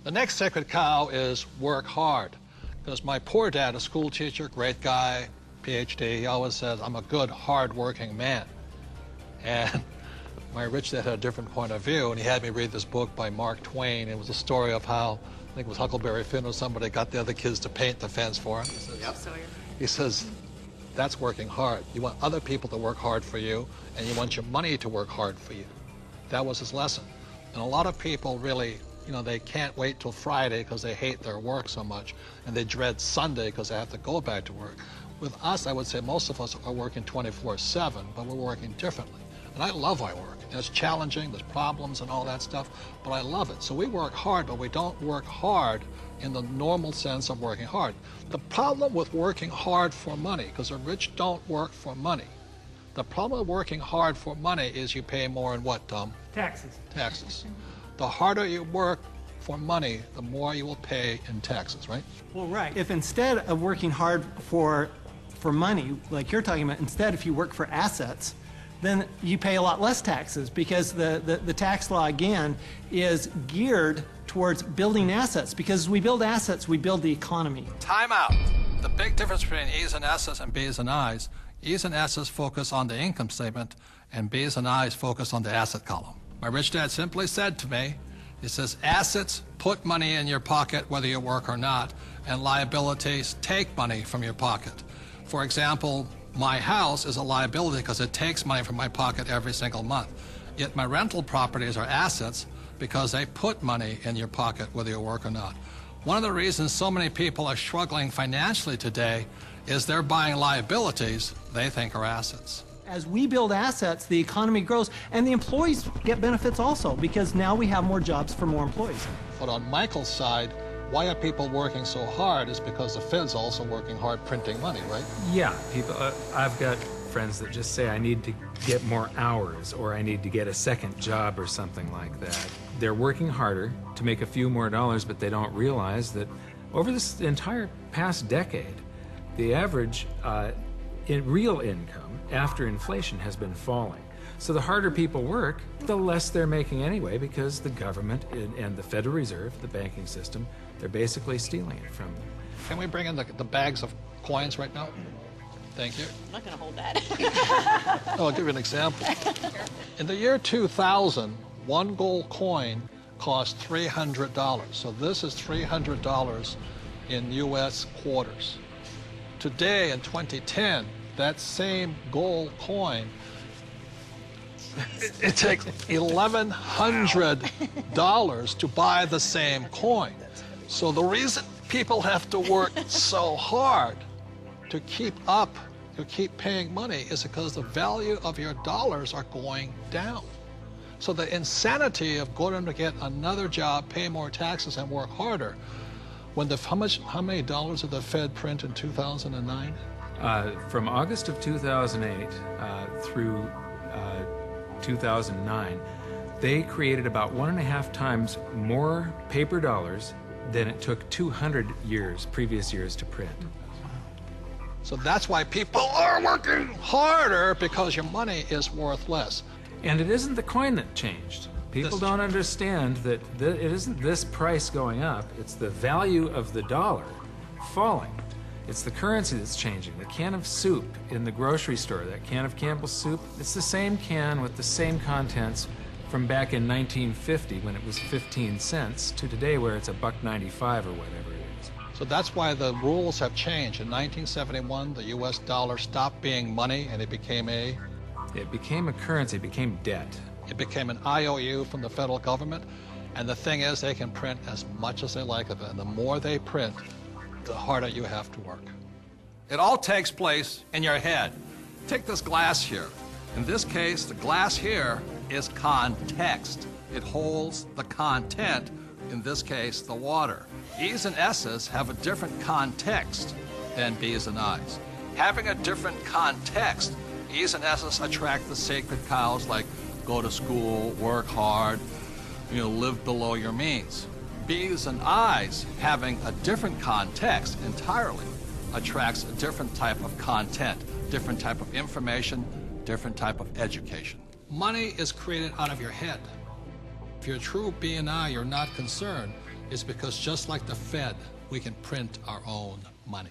The next sacred cow is work hard. Because my poor dad, a school teacher, great guy, PhD, he always says, I'm a good, hard-working man. And my rich dad had a different point of view, and he had me read this book by Mark Twain. It was a story of how, I think it was Huckleberry Finn or somebody, got the other kids to paint the fence for him. He says, that's working hard. You want other people to work hard for you, and you want your money to work hard for you. That was his lesson. And a lot of people really, you know, they can't wait till Friday because they hate their work so much, and they dread Sunday because they have to go back to work. With us, I would say most of us are working 24/7, but we're working differently. And I love our work. And it's challenging, there's problems and all that stuff, but I love it. So we work hard, but we don't work hard in the normal sense of working hard. The problem with working hard for money, because the rich don't work for money. The problem with working hard for money is you pay more in what, Tom? Taxes. Taxes. The harder you work for money, the more you will pay in taxes, right? Well, right. If instead of working hard for money, like you're talking about, instead if you work for assets, then you pay a lot less taxes because the tax law, again, is geared towards building assets. Because as we build assets, we build the economy. Time out. The big difference between E's and S's and B's and I's, E's and S's focus on the income statement, and B's and I's focus on the asset column. My rich dad simply said to me, he says, assets put money in your pocket whether you work or not, and liabilities take money from your pocket. For example, my house is a liability because it takes money from my pocket every single month. Yet my rental properties are assets because they put money in your pocket whether you work or not. One of the reasons so many people are struggling financially today is they're buying liabilities they think are assets. As we build assets, the economy grows, and the employees get benefits also, because now we have more jobs for more employees. But on Michael's side, why are people working so hard is because the Fed's also working hard printing money, right? Yeah, people. I've got friends that just say I need to get more hours, or I need to get a second job or something like that. They're working harder to make a few more dollars, but they don't realize that over this entire past decade, the average in real income after inflation has been falling. So the harder people work, the less they're making anyway, because the government and the Federal Reserve, the banking system, they're basically stealing it from them. Can we bring in the bags of coins right now? Thank you. I'm not going to hold that. Oh, I'll give you an example. In the year 2000, one gold coin cost $300. So this is $300 in U.S. quarters. Today, in 2010, that same gold coin, it takes $1,100 to buy the same coin. So the reason people have to work so hard to keep up, to keep paying money, is because the value of your dollars are going down. So the insanity of going to get another job, pay more taxes, and work harder, when how many dollars did the Fed print in 2009? From August of 2008 through 2009, they created about 1.5 times more paper dollars than it took 200 previous years to print. So that's why people are working harder, because your money is worth less. And it isn't the coin that changed. People don't understand that it isn't this price going up, it's the value of the dollar falling. It's the currency that's changing. The can of soup in the grocery store, that can of Campbell's soup, it's the same can with the same contents from back in 1950 when it was 15 cents to today where it's $1.95 or whatever it is. So that's why the rules have changed. In 1971, the U.S. dollar stopped being money and it became a currency, it became debt. It became an IOU from the federal government. And the thing is, they can print as much as they like of it. And the more they print, the harder you have to work. It all takes place in your head. Take this glass here. In this case, the glass here is context. It holds the content, in this case, the water. E's and S's have a different context than B's and I's. Having a different context, E's and S's attract the sacred cows like go to school, work hard, live below your means. B's and I's, having a different context entirely, attracts a different type of content, different type of information, different type of education. Money is created out of your head. If you're a true B and I, you're not concerned. is because just like the Fed, we can print our own money.